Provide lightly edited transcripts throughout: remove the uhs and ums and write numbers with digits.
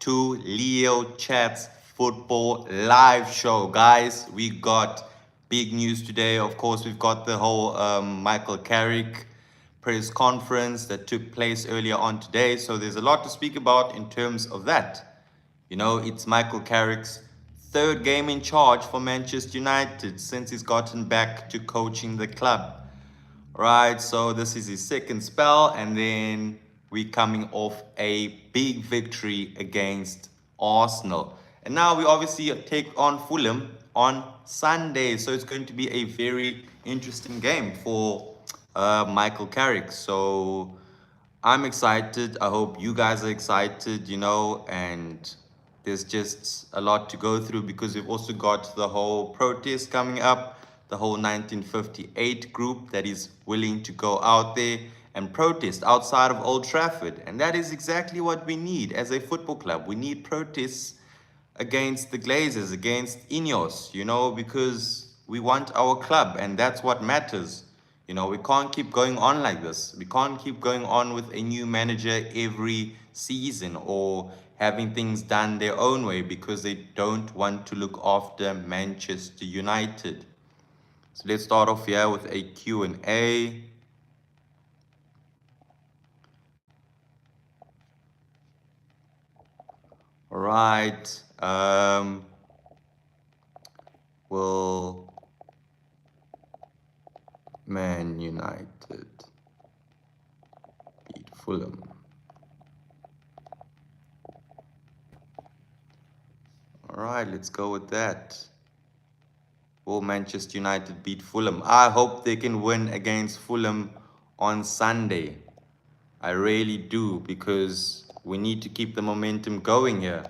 to Leo Chats Football Live Show. Guys, we got big news today. Of course, we've got the whole Michael Carrick press conference that took place earlier on today. So there's a lot to speak about in terms of that. You know, it's Michael Carrick's third game in charge for Manchester United since he's gotten back to coaching the club. Right, so this is his second spell, and then we're coming off a big victory against Arsenal. And now we obviously take on Fulham on Sunday, so it's going to be a very interesting game for Michael Carrick. So I'm excited. I hope you guys are excited, and there's just a lot to go through because we've also got the whole protest coming up, the whole 1958 group that is willing to go out there and protest outside of Old Trafford. And that is exactly what we need as a football club. We need protests against the Glazers, against Ineos, because we want our club and that's what matters. We can't keep going on like this. We can't keep going on with a new manager every season or having things done their own way because they don't want to look after Manchester United. So let's start off here with a Q&A. All right. Will Man United beat Fulham? All right, let's go with that. Will Manchester United beat Fulham? I hope they can win against Fulham on Sunday. I really do, because we need to keep the momentum going here.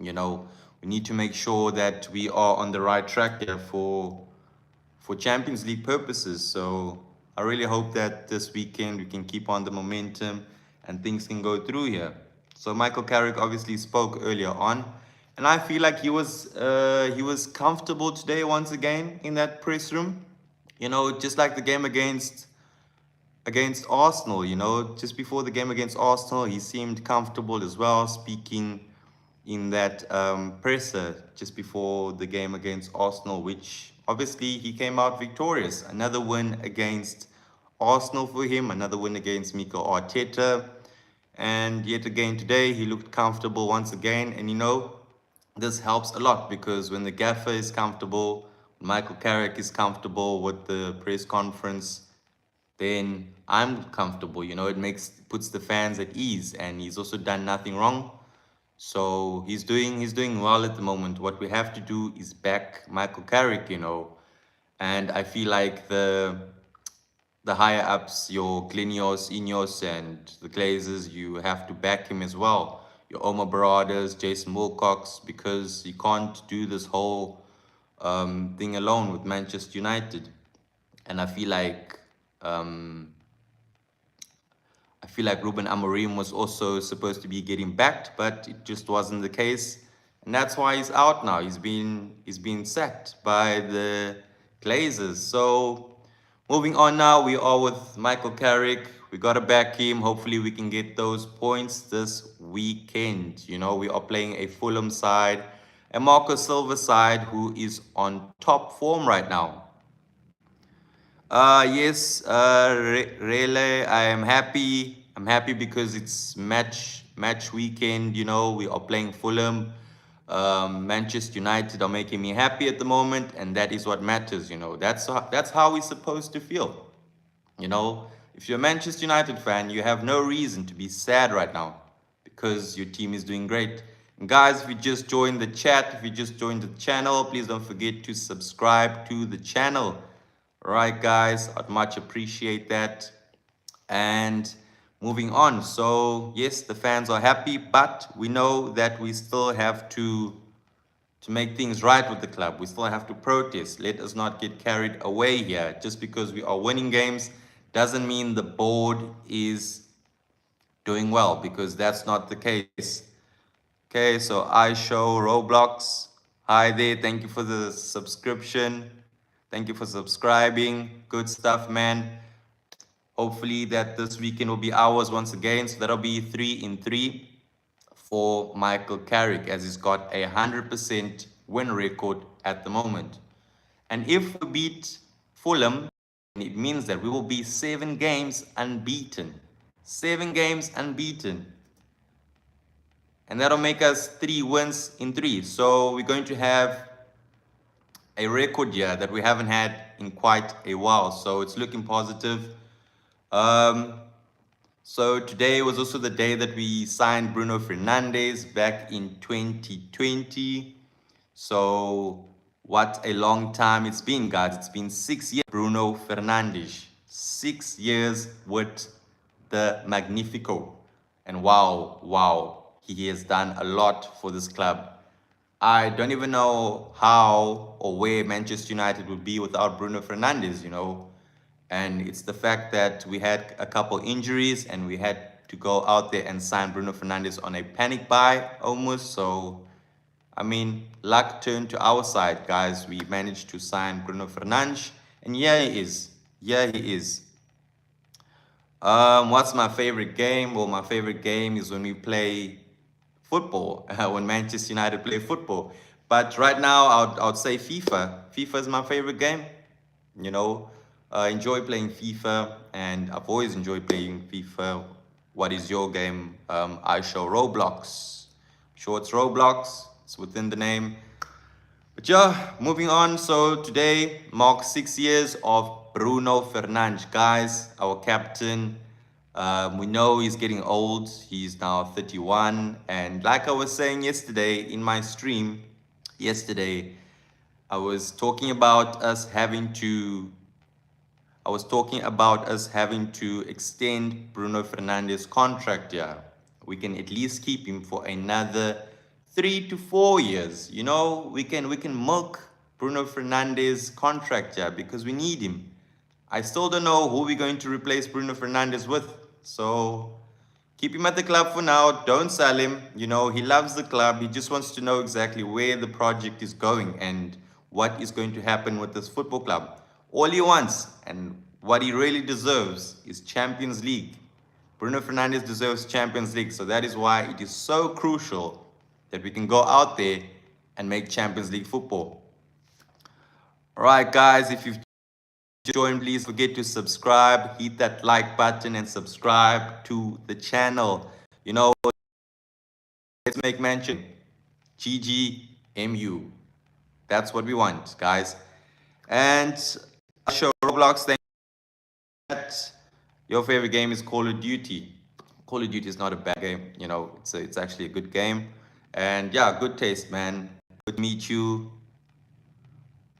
We need to make sure that we are on the right track here for Champions League purposes. So I really hope that this weekend we can keep on the momentum and things can go through here. So Michael Carrick obviously spoke earlier on, and I feel like he was comfortable today once again in that press room. Just like the game against Arsenal, just before the game against Arsenal, he seemed comfortable as well, speaking in that presser just before the game against Arsenal, which obviously he came out victorious. Another win against Arsenal for him, another win against Mikel Arteta. And yet again today, he looked comfortable once again. And this helps a lot because when the gaffer is comfortable, Michael Carrick is comfortable with the press conference, then I'm comfortable. It puts the fans at ease, and he's also done nothing wrong. So he's doing well at the moment. What we have to do is back Michael Carrick, and I feel like the higher ups, your Glinios, Ineos, and the Glazers, you have to back him as well. Your Omar Baradas, Jason Wilcox, because you can't do this whole thing alone with Manchester United. And I feel like Ruben Amorim was also supposed to be getting backed, but it just wasn't the case, and that's why he's out now. He's been sacked by the Glazers. So moving on now, we are with Michael Carrick. We gotta back him. Hopefully we can get those points this weekend. We are playing a Fulham side, a Marco Silva side who is on top form right now. Yes, Rele, I am happy. I'm happy because it's match weekend. We are playing Fulham. Manchester United are making me happy at the moment, and that is what matters. That's how we're supposed to feel. If you're a Manchester United fan, you have no reason to be sad right now because your team is doing great. And guys, if you just joined the chat, if you just joined the channel, please don't forget to subscribe to the channel. All right, guys, I'd much appreciate that. And moving on. So yes, the fans are happy, but we know that we still have to make things right with the club. We still have to protest. Let us not get carried away here. Just because we are winning games doesn't mean the board is doing well, because that's not the case. Okay, so I show Roblox. Hi there, thank you for the subscription. Thank you for subscribing. Good stuff, man. Hopefully that this weekend will be ours once again. So that'll be 3 in 3. for Michael Carrick, as he's got a 100% win record at the moment. And if we beat Fulham, it means that we will be 7 games unbeaten. 7 games unbeaten. And that'll make us 3 wins in 3. So we're going to have a record year that we haven't had in quite a while. So it's looking positive. So today was also the day that we signed Bruno Fernandes back in 2020. So what a long time it's been, guys. It's been 6 years. Bruno Fernandes, 6 years with the Magnifico. And wow, he has done a lot for this club. I don't even know how or where Manchester United would be without Bruno Fernandes, And it's the fact that we had a couple injuries and we had to go out there and sign Bruno Fernandes on a panic buy almost. So, I mean, luck turned to our side, guys. We managed to sign Bruno Fernandes. And here he is. What's my favorite game? Well, my favorite game is when we play football, when Manchester United play football. But right now, I would say FIFA. FIFA is my favorite game. Enjoy playing FIFA, and I've always enjoyed playing FIFA. What is your game? I show Roblox. Sure, it's Roblox. It's within the name. But yeah, moving on. So today marks 6 years of Bruno Fernandes, guys, our captain. We know he's getting old. He's now 31. And like I was saying yesterday in my stream, I was talking about us having to extend Bruno Fernandes' contract here. We can at least keep him for another 3 to 4 years. We can milk Bruno Fernandes' contract here because we need him. I still don't know who we're going to replace Bruno Fernandes with. So keep him at the club for now. Don't sell him. He loves the club. He just wants to know exactly where the project is going and what is going to happen with this football club. All he wants and what he really deserves is Champions League. Bruno Fernandes deserves Champions League. So that is why it is so crucial that we can go out there and make Champions League football. All right, guys, if you've joined, please forget to subscribe, hit that like button and subscribe to the channel. Let's make mention. GGMU. That's what we want, guys. And I show Roblox. Thank you. Your favorite game is Call of Duty. Call of Duty is not a bad game. It's actually a good game. And yeah, good taste, man. Good to meet you.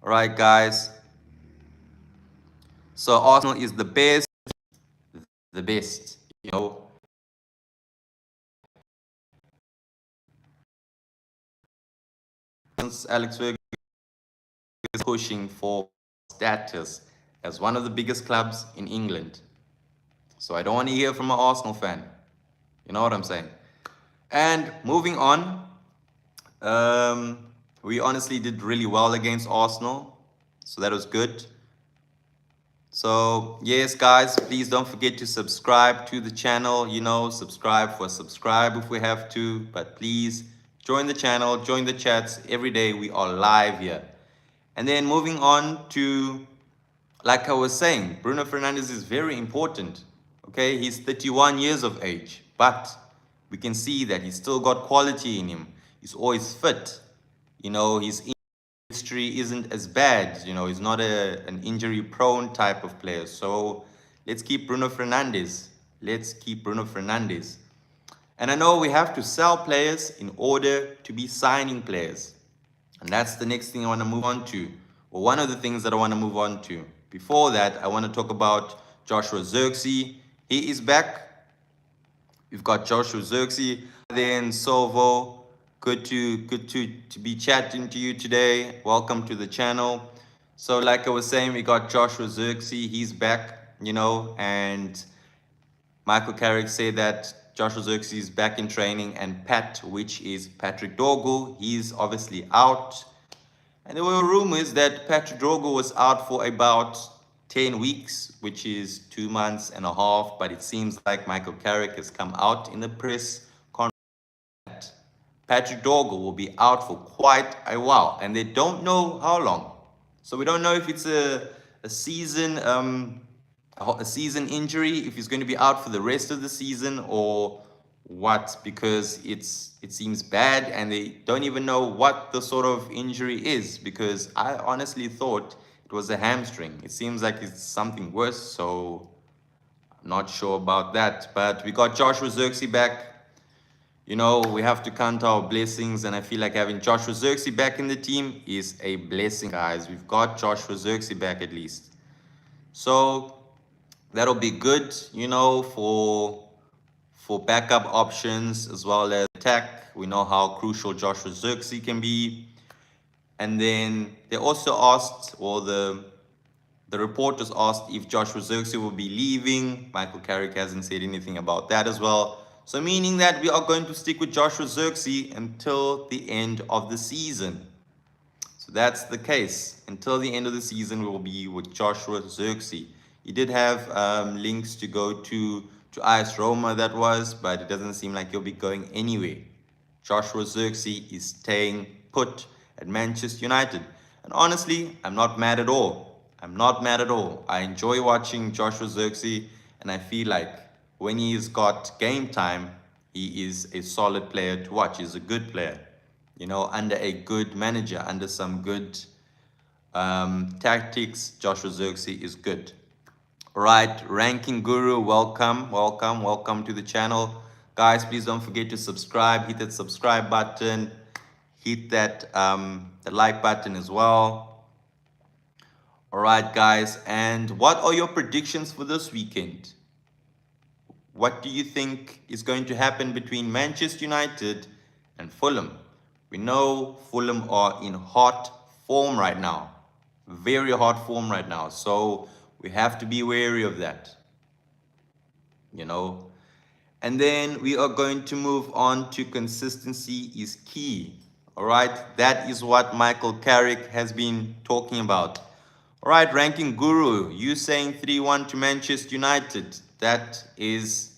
All right, guys. So Arsenal is the best. Alex Ferguson is pushing for status as one of the biggest clubs in England. So I don't want to hear from an Arsenal fan. You know what I'm saying? And moving on, we honestly did really well against Arsenal. So that was good. So yes, guys, please don't forget to subscribe to the channel. Subscribe if we have to. But please join the channel, join the chats. Every day we are live here. And then moving on to, like I was saying, Bruno Fernandes is very important. Okay, he's 31 years of age, but we can see that he's still got quality in him. He's always fit. His history isn't as bad. He's not an injury-prone type of player. So let's keep Bruno Fernandes. And I know we have to sell players in order to be signing players. And that's the next thing I want to move on to, or one of the things that I want to move on to. Before that, I want to talk about Joshua Zirkzee. He is back. We've got Joshua Zirkzee. Then Solvo, good to be chatting to you today. Welcome to the channel. So like I was saying, we got Joshua Zirkzee. He's back, and Michael Carrick said that Joshua Zirkzee is back in training, and Pat, which is Patrick Dorgu, he's obviously out. And there were rumors that Patrick Dorgu was out for about 10 weeks, which is 2 months and a half, but it seems like Michael Carrick has come out in the press conference. Patrick Dorgo will be out for quite a while, and they don't know how long. So we don't know if it's a season a season injury, if he's going to be out for the rest of the season or what, because it seems bad, and they don't even know what the sort of injury is, because I honestly thought it was a hamstring. It seems like it's something worse, so I'm not sure about that. But we got Joshua Xerxes back. You know, we have to count our blessings, and I feel like having Joshua Xerxes back in the team is a blessing, guys. We've got Joshua Xerxes back at least. So that'll be good, you know, for backup options as well as attack. We know how crucial Joshua Xerxes can be. And then they also asked, or the reporters asked if Joshua Xerxes will be leaving. Michael Carrick hasn't said anything about that as well. So meaning that we are going to stick with Joshua Xerxes until the end of the season. So that's the case. Until the end of the season, we will be with Joshua Xerxes. He did have links to go to AS Roma, that was, but it doesn't seem like he'll be going anywhere. Joshua Xerxes is staying put at Manchester United. And honestly, I'm not mad at all. I'm not mad at all. I enjoy watching Joshua Xerxes, and I feel like when he's got game time, he is a solid player to watch. He's a good player, you know, under a good manager, under some good tactics. Joshua Xerxes is good. All right, Ranking Guru, welcome to the channel. Guys, please don't forget to subscribe. Hit that subscribe button. Hit that the like button as well. All right, guys, and what are your predictions for this weekend? What do you think is going to happen between Manchester United and Fulham? We know Fulham are in hot form right now. Very hot form right now. So we have to be wary of that. You know. And then we are going to move on to consistency is key. All right. That is what Michael Carrick has been talking about. All right, Ranking Guru, you saying 3-1 to Manchester United. That is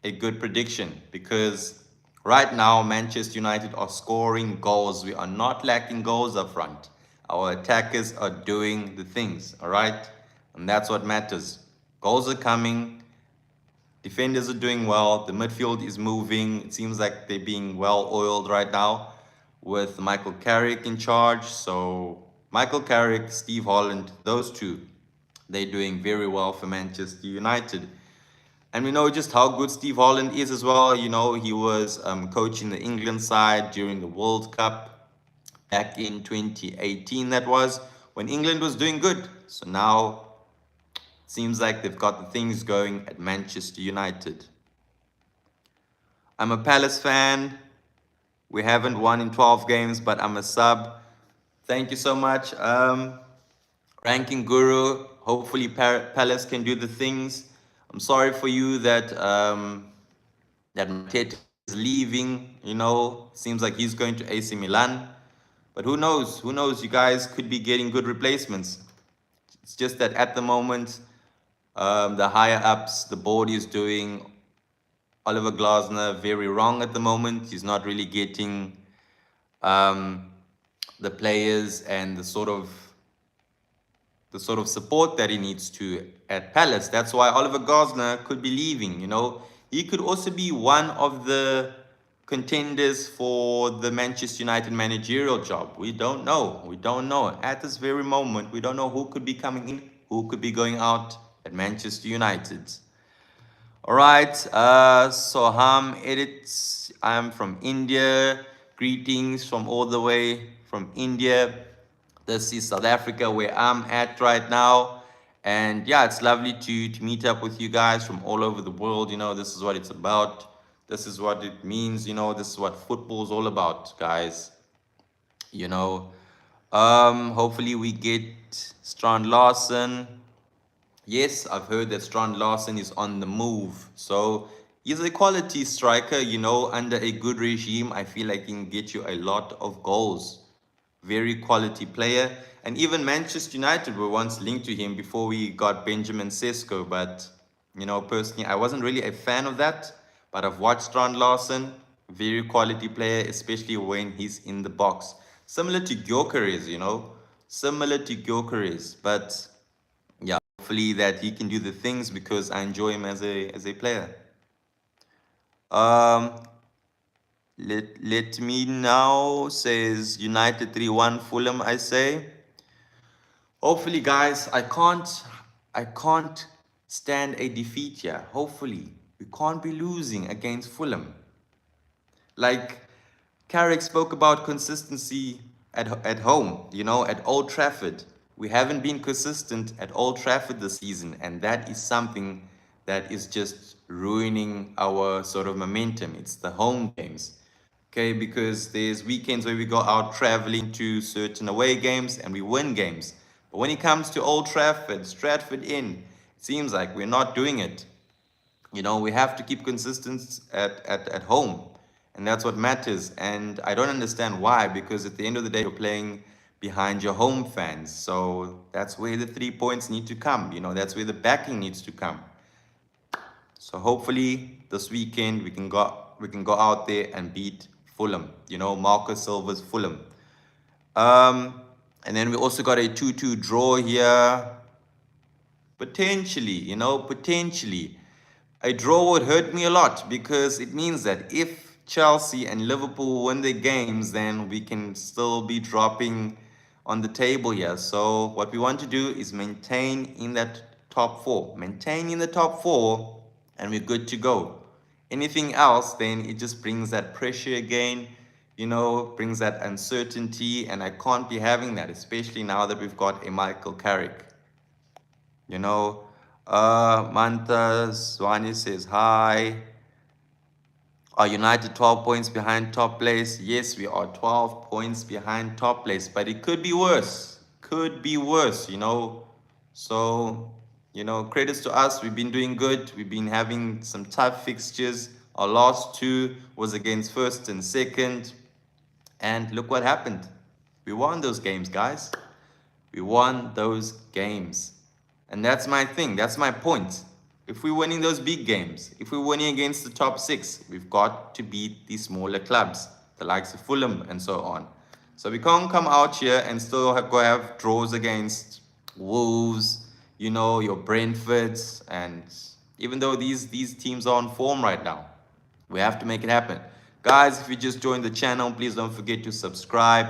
a good prediction, because right now Manchester United are scoring goals. We are not lacking goals up front. Our attackers are doing the things, all right? And that's what matters. Goals are coming. Defenders are doing well. The midfield is moving. It seems like they're being well oiled right now with Michael Carrick in charge. So Michael Carrick, Steve Holland, those two, they're doing very well for Manchester United. And we know just how good Steve Holland is as well. You know, he was coaching the England side during the World Cup back in 2018, that was, when England was doing good. So now it seems like they've got the things going at Manchester United. I'm a Palace fan. We haven't won in 12 games, but I'm a sub. Thank you so much, Ranking Guru. Hopefully Palace can do the things. I'm sorry for you that that Mateta is leaving. You know, seems like he's going to AC Milan. But who knows? Who knows? You guys could be getting good replacements. It's just that at the moment, the higher ups, the board is doing Oliver Glasner very wrong at the moment. He's not really getting the players and the sort of support that he needs to at Palace. That's why Oliver Glasner could be leaving. You know, he could also be one of the contenders for the Manchester United managerial job. We don't know. We don't know. At this very moment, we don't know who could be coming in, who could be going out at Manchester United. All right, Soham edits. I'm from India. Greetings from all the way from India. This is South Africa, where I'm at right now. And yeah, it's lovely to meet up with you guys from all over the world. You know, this is what it's about. This is what it means. You know, this is what football's all about, guys. You know, hopefully we get Strand Larsen. Yes, I've heard that Strand Larsen is on the move. So he's a quality striker, you know, under a good regime. I feel like he can get you a lot of goals. Very quality player. And even Manchester United were once linked to him before we got Benjamin Sesko. But, you know, personally, I wasn't really a fan of that. But I've watched Strand Larsen. Very quality player, especially when he's in the box. Similar to Gyökeres, similar to Gyökeres. But yeah, hopefully that he can do the things because I enjoy him as a player. Um, let me now says United 3-1 Fulham, I say. Hopefully, guys, I can't stand a defeat here. Hopefully, we can't be losing against Fulham. Like Carrick spoke about consistency at home, at Old Trafford. We haven't been consistent at Old Trafford this season, and that is something that is just ruining our sort of momentum. It's the home games. Okay, because there's weekends where we go out traveling to certain away games and we win games. But when it comes to Old Trafford, Stratford Inn, it seems like we're not doing it. We have to keep consistent at home, and that's what matters. And I don't understand why, because at the end of the day, you're playing behind your home fans. So that's where the 3 points need to come. That's where the backing needs to come. So hopefully this weekend we can go out there and beat Fulham. Marcus Silva's Fulham. And then we also got a 2-2 draw here. Potentially. A draw would hurt me a lot because it means that if Chelsea and Liverpool win their games, then we can still be dropping on the table here. So what we want to do is maintain in that top four. Maintain in the top four, and we're good to go. Anything else, then it just brings that pressure again, brings that uncertainty, and I can't be having that, especially now that we've got a Michael Carrick. You know, Mantha Swani says hi. Are United 12 points behind top place? Yes, we are 12 points behind top place, but it could be worse. Could be worse. So, credits to us. We've been doing good. We've been having some tough fixtures. Our last two was against first and second. And look what happened. We won those games, guys. We won those games. And that's my thing. That's my point. If we're winning those big games, if we're winning against the top six, we've got to beat these smaller clubs, the likes of Fulham and so on. So we can't come out here and still go have draws against Wolves, your Brentfords, and even though these teams are on form right now, we have to make it happen. Guys, if you just joined the channel, please don't forget to subscribe,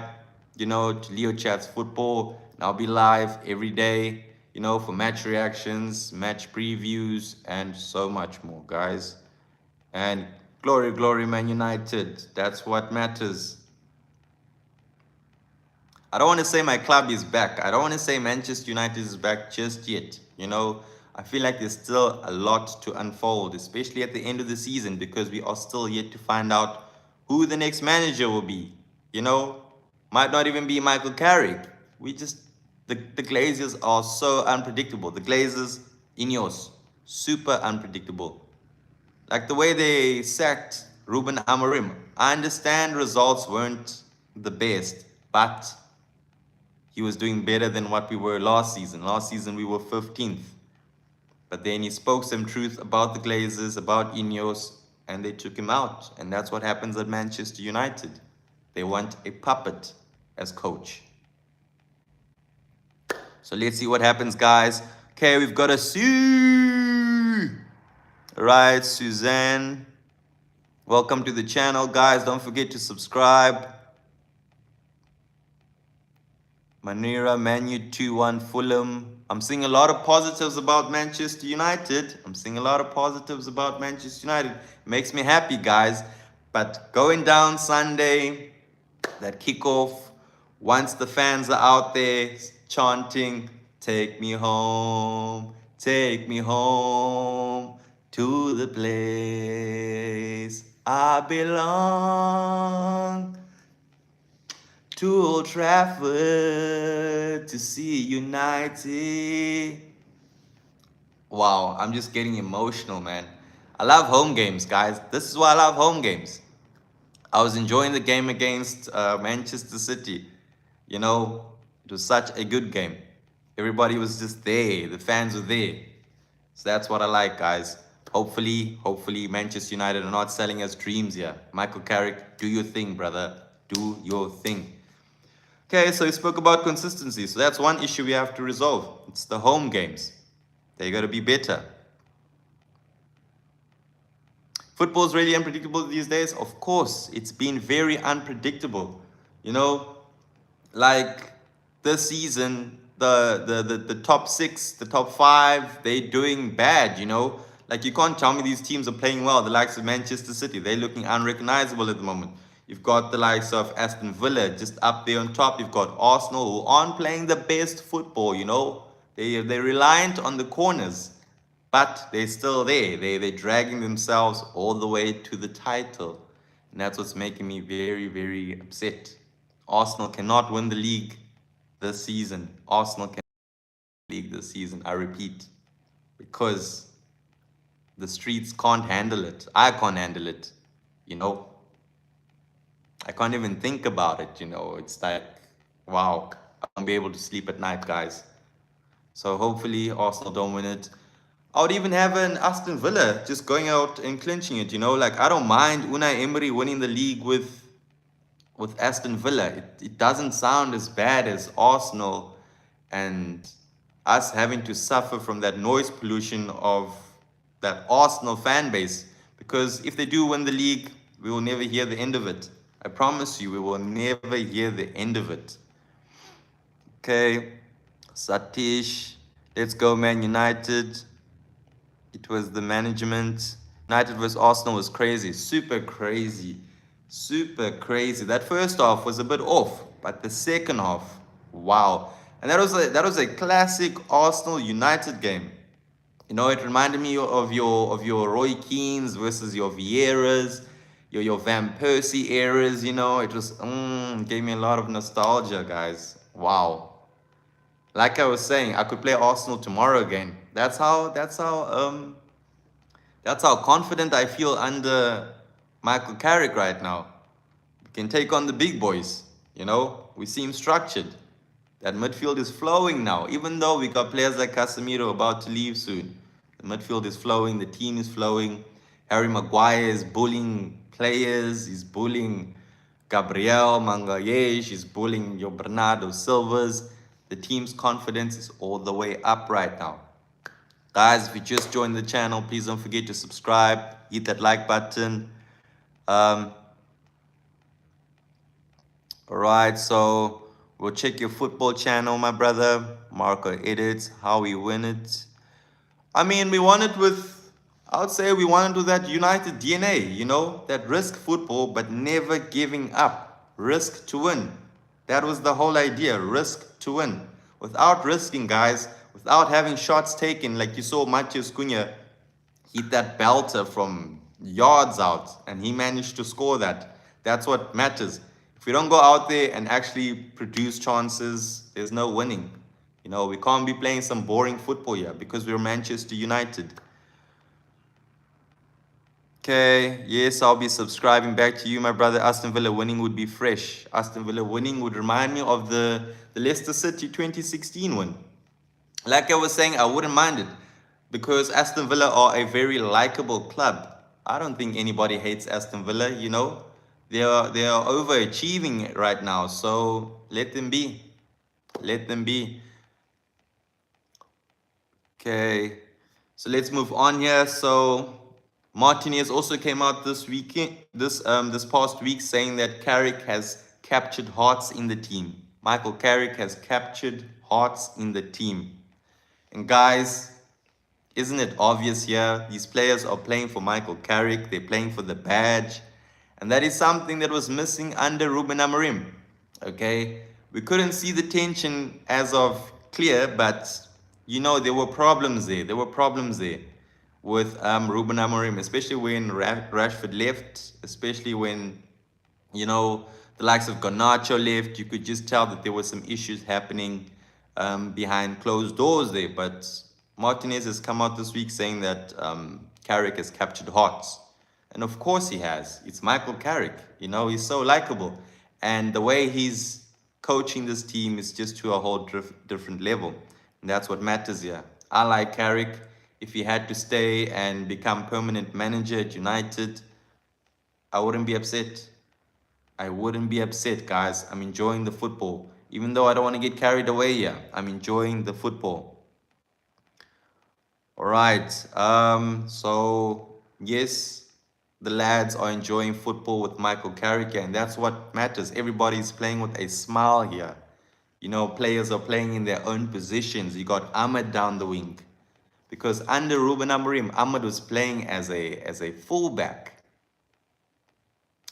to Leo Chats Football. And I'll be live every day, for match reactions, match previews, and so much more, guys. And glory, glory, Man United. That's what matters. I don't want to say my club is back. I don't want to say Manchester United is back just yet. I feel like there's still a lot to unfold, especially at the end of the season, because we are still yet to find out who the next manager will be. Might not even be Michael Carrick. The Glazers are so unpredictable. The Glazers, Ineos, super unpredictable. Like the way they sacked Ruben Amorim. I understand results weren't the best, but he was doing better than what we were last season. Last season we were 15th. But then he spoke some truth about the Glazers, about Ineos, and they took him out. And that's what happens at Manchester United. They want a puppet as coach. So let's see what happens, guys. Okay, we've got a Sue. Right, Suzanne. Welcome to the channel, guys. Don't forget to subscribe. Manira, Man Utd 2-1 Fulham. I'm seeing a lot of positives about Manchester United. Makes me happy, guys. But going down Sunday, that kickoff, once the fans are out there chanting, take me home to the place I belong. To Old Trafford to see United. Wow, I'm just getting emotional, man. I love home games, guys. This is why I love home games. I was enjoying the game against Manchester City. It was such a good game. Everybody was just there. The fans were there. So that's what I like, guys. Hopefully, Manchester United are not selling us dreams here. Michael Carrick, do your thing, brother. Do your thing. Okay, so you spoke about consistency. So that's one issue we have to resolve. It's the home games. They got to be better. Football's really unpredictable these days. Of course, it's been very unpredictable. You know, like this season, the top six, the top five, they're doing bad, you know. Like you can't tell me these teams are playing well. The likes of Manchester City, they're looking unrecognizable at the moment. You've got the likes of Aston Villa just up there on top. You've got Arsenal who aren't playing the best football, you know. They're reliant on the corners, but they're still there. They're dragging themselves all the way to the title. And that's what's making me very, very upset. Arsenal cannot win the league this season. Arsenal cannot win the league this season, I repeat, because the streets can't handle it. I can't handle it, you know. I can't even think about it, you know. It's like, wow, I won't be able to sleep at night, guys. So hopefully Arsenal don't win it. I would even have an Aston Villa just going out and clinching it, you know. Like, I don't mind Unai Emery winning the league with Aston Villa. It doesn't sound as bad as Arsenal and us having to suffer from that noise pollution of that Arsenal fan base. Because if they do win the league, we will never hear the end of it. I promise you, we will never hear the end of it. Okay, Satish, let's go Man United. It was the management. United versus Arsenal was crazy, super crazy, super crazy. That first half was a bit off, but the second half, wow! And that was a classic Arsenal United game. You know, it reminded me of your Roy Keanes versus your Vieiras, your Van Persie eras. You know, it was gave me a lot of nostalgia, guys. Wow. Like I was saying, I could play Arsenal tomorrow again. That's how confident I feel under Michael Carrick right now. We can take on the big boys. You know, we seem structured. That midfield is flowing now, even though we got players like Casemiro about to leave soon. The midfield is flowing, the team is flowing. Harry Maguire is bullying players, he's bullying Gabriel Magalhaes, he's bullying your Bernardo Silvas. The team's confidence is all the way up right now. Guys, if you just joined the channel, please don't forget to subscribe, hit that like button. All right, so we'll check your football channel, my brother. Marco edits, how we win it. I mean, I would say we won it with that United DNA, you know, that risk football, but never giving up. Risk to win. That was the whole idea, risk to win. Without risking, guys, without having shots taken, like you saw Matheus Cunha hit that belter from yards out, and he managed to score that. That's what matters. If we don't go out there and actually produce chances, there's no winning. You know, we can't be playing some boring football here because we're Manchester United. Okay, yes, I'll be subscribing back to you, my brother. Aston Villa winning would be fresh. Aston Villa winning would remind me of the Leicester City 2016 win. Like I was saying, I wouldn't mind it because Aston Villa are a very likable club. I don't think anybody hates Aston Villa, you know. They are overachieving right now, so let them be. Let them be. Okay, so let's move on here. So Martinez also came out this weekend, this past week, saying that Carrick has captured hearts in the team. Michael Carrick has captured hearts in the team. And guys, isn't it obvious here? These players are playing for Michael Carrick. They're playing for the badge. And that is something that was missing under Ruben Amorim. Okay? We couldn't see the tension as of clear, but, you know, there were problems there. There were problems there with Ruben Amorim, especially when Rashford left, especially when, you know, the likes of Garnacho left. You could just tell that there were some issues happening behind closed doors there. But Martinez has come out this week saying that Carrick has captured hearts. And of course he has. It's Michael Carrick. You know, he's so likable. And the way he's coaching this team is just to a whole different level. And that's what matters here. I like Carrick. if he had to stay and become permanent manager at United, I wouldn't be upset. I wouldn't be upset, guys. I'm enjoying the football. Even though I don't want to get carried away here, I'm enjoying the football. All right. So yes, the lads are enjoying football with Michael Carrick, and that's what matters. Everybody's playing with a smile here. You know, players are playing in their own positions. You got Ahmed down the wing. Because under Ruben Amorim, Ahmed was playing as a fullback,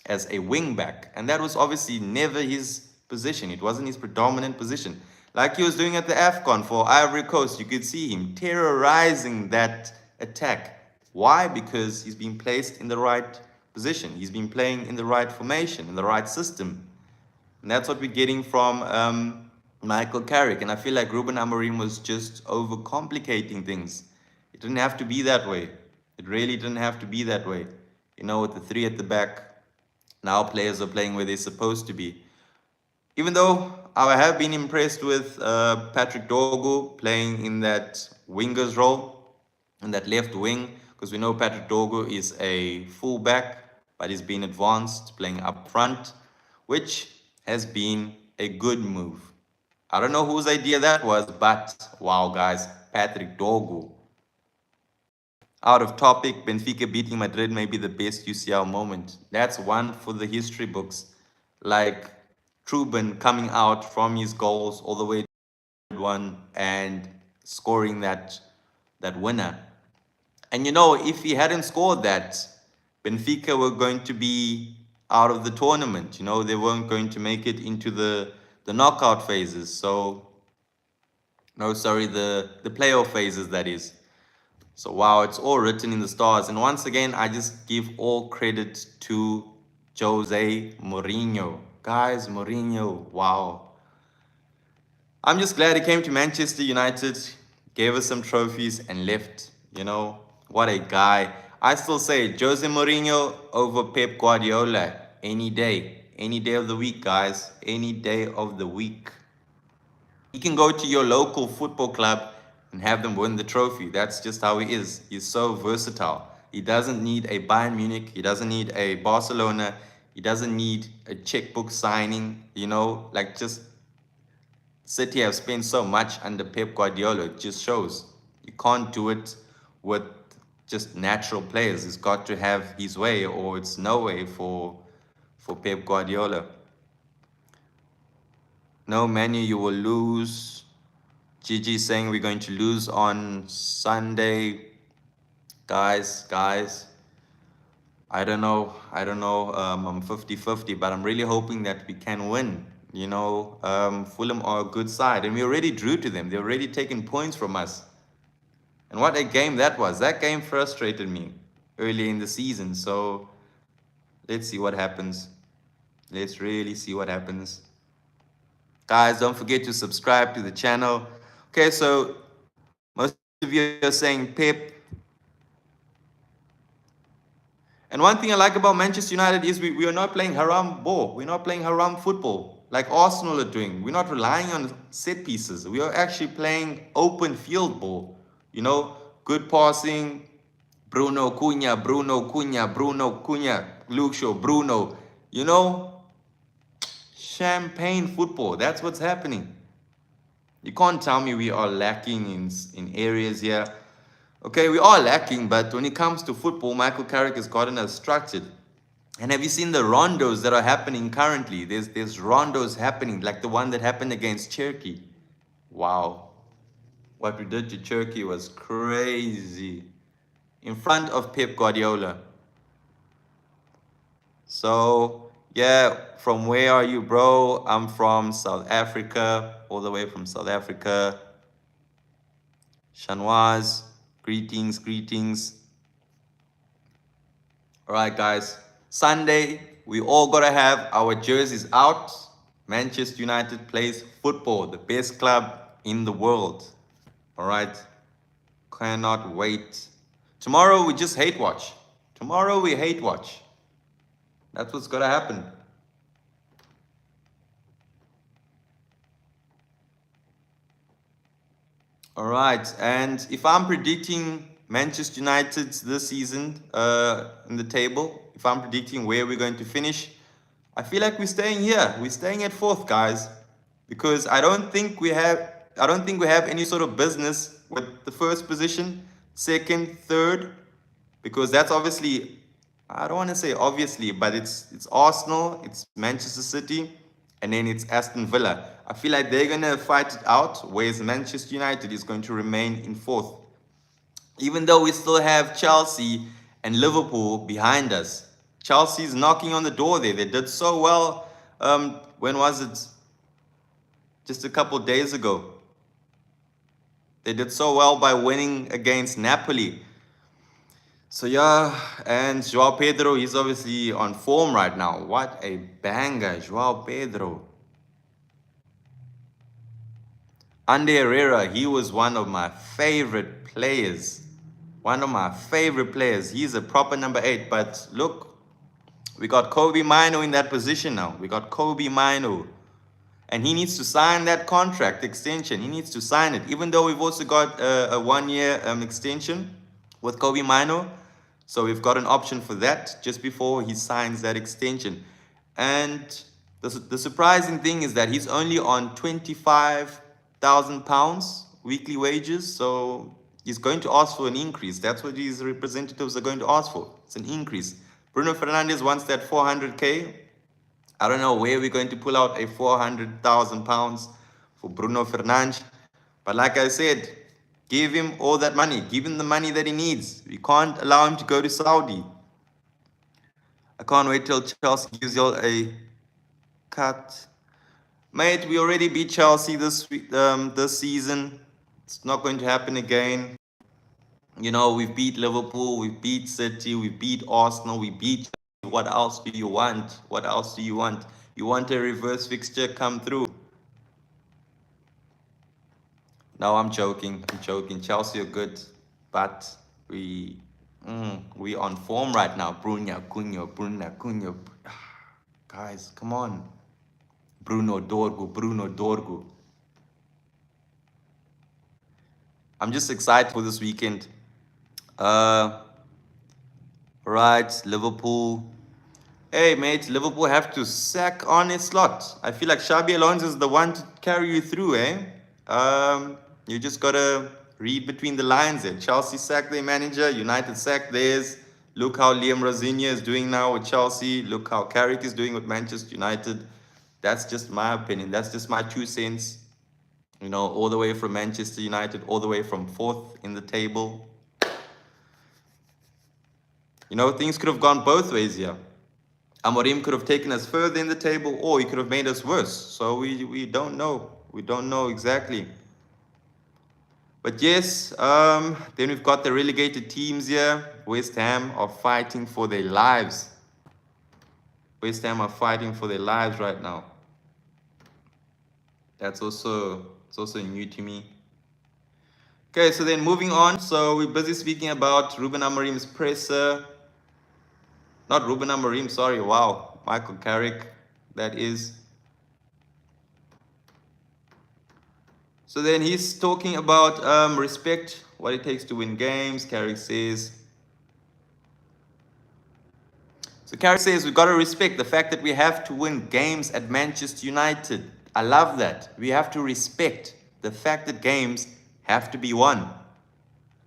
as a wing back, and that was obviously never his position. It wasn't his predominant position. Like he was doing at the AFCON for Ivory Coast, you could see him terrorizing that attack. Why? Because he's been placed in the right position. He's been playing in the right formation, in the right system. And that's what we're getting from Michael Carrick. And I feel like Ruben Amorim was just overcomplicating things. It didn't have to be that way. It really didn't have to be that way. You know, with the three at the back, now players are playing where they're supposed to be. Even though I have been impressed with Patrick Dorgu playing in that winger's role, in that left wing, because we know Patrick Dorgu is a fullback, but he's been advanced playing up front, which has been a good move. I don't know whose idea that was, but wow, guys, Patrick Dorgu. Out of topic, Benfica beating Madrid may be the best UCL moment. That's one for the history books. Like Truben coming out from his goals all the way to one and scoring that winner. And you know, if he hadn't scored that, Benfica were going to be out of the tournament. You know, they weren't going to make it into the knockout phases. So, no, sorry, the playoff phases, that is. So wow, it's all written in the stars. And once again, I just give all credit to Jose Mourinho. Guys, Mourinho, wow. I'm just glad he came to Manchester United, gave us some trophies and left. You know, what a guy. I still say Jose Mourinho over Pep Guardiola any day. Any day of the week, guys. Any day of the week. He can go to your local football club and have them win the trophy. That's just how he is. He's so versatile. He doesn't need a Bayern Munich. He doesn't need a Barcelona. He doesn't need a checkbook signing. You know, like just City have spent so much under Pep Guardiola. It just shows you can't do it with just natural players. It's got to have his way, or it's no way for Pep Guardiola. No, Manu, you will lose. Gigi saying we're going to lose on Sunday. Guys, I don't know. I'm 50-50, but I'm really hoping that we can win. You know, Fulham are a good side, and we already drew to them. They're already taking points from us. And what a game that was. That game frustrated me early in the season. So let's see what happens. Let's really see what happens. Guys, don't forget to subscribe to the channel. Okay, so most of you are saying Pep. And one thing I like about Manchester United is we are not playing haram ball. We're not playing haram football like Arsenal are doing. We're not relying on set pieces. We are actually playing open field ball. You know, good passing. Bruno Cunha, Luke Shaw, Bruno. You know, champagne football. That's what's happening. You can't tell me we are lacking in areas here. Okay, we are lacking, but when it comes to football, Michael Carrick has gotten us structured. And have you seen the rondos that are happening currently? There's rondos happening, like the one that happened against Turkey. Wow. What we did to Turkey was crazy. In front of Pep Guardiola. So, yeah, from where are you, bro? I'm from South Africa, all the way from South Africa. Chanoise, greetings, greetings. All right, guys. Sunday, we all got to have our jerseys out. Manchester United plays football, the best club in the world. All right. Cannot wait. Tomorrow, we just hate watch. Tomorrow, we hate watch. That's what's got to happen. All right. And if I'm predicting Manchester United this season in the table, if I'm predicting where we're going to finish, I feel like we're staying here. We're staying at fourth, guys, because I don't think we have any sort of business with the first position, second, third, because that's obviously, I don't want to say obviously, but it's Arsenal, it's Manchester City, and then it's Aston Villa. I feel like they're gonna fight it out, whereas Manchester United is going to remain in fourth. Even though we still have Chelsea and Liverpool behind us. Chelsea's knocking on the door there. They did so well. When was it? Just a couple of days ago. They did so well by winning against Napoli. So yeah, and Joao Pedro, he's obviously on form right now. What a banger, Joao Pedro. Ander Herrera, he was one of my favorite players. One of my favorite players. He's a proper number 8. But look, we got Kobe Mino in that position now. We got Kobe Mino. And he needs to sign that contract extension. He needs to sign it. Even though we've also got a 1-year extension with Kobe Mino. So we've got an option for that just before he signs that extension. And the surprising thing is that he's only on £25,000 weekly wages. So he's going to ask for an increase. That's what his representatives are going to ask for. It's an increase. Bruno Fernandes wants that 400K. I don't know where we're going to pull out a £400,000 for Bruno Fernandes. But like I said, give him all that money. Give him the money that he needs. We can't allow him to go to Saudi. I can't wait till Chelsea gives y'all a cut. Mate, we already beat Chelsea this season. It's not going to happen again. You know, we beat Liverpool, we beat City, we beat Arsenal, we beat... What else do you want? What else do you want? You want a reverse fixture come through? No, I'm joking. I'm joking. Chelsea are good, but we on form right now. Bruno Cunha. Guys, come on. Bruno Dorgu. I'm just excited for this weekend. Right, Liverpool. Hey, mate, Liverpool have to sack Arne Slot. I feel like Xabi Alonso is the one to carry you through, eh? You just got to read between the lines there. Chelsea sacked their manager, United sacked theirs. Look how Liam Rosinia is doing now with Chelsea. Look how Carrick is doing with Manchester United. That's just my opinion. That's just my 2 cents. You know, all the way from Manchester United, all the way from 4th in the table. You know, things could have gone both ways here. Amorim could have taken us further in the table, or he could have made us worse. So we don't know. We don't know exactly. But yes, then we've got the relegated teams here. West Ham are fighting for their lives. West Ham are fighting for their lives right now. It's also new to me. Okay, so then moving on. So we're busy speaking about Ruben Amorim's presser. Not Ruben Amorim, sorry. Wow, Michael Carrick, that is. So then he's talking about respect, what it takes to win games. Carrick says. So Carrick says we've got to respect the fact that we have to win games at Manchester United. I love that. We have to respect the fact that games have to be won.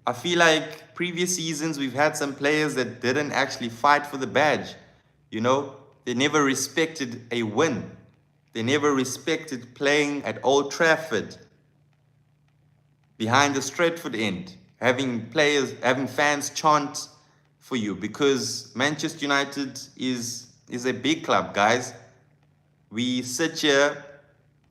I feel like previous seasons we've had some players that didn't actually fight for the badge. You know, they never respected a win. They never respected playing at Old Trafford, behind the Stretford end, having fans chant for you, because Manchester United is a big club, guys. We sit here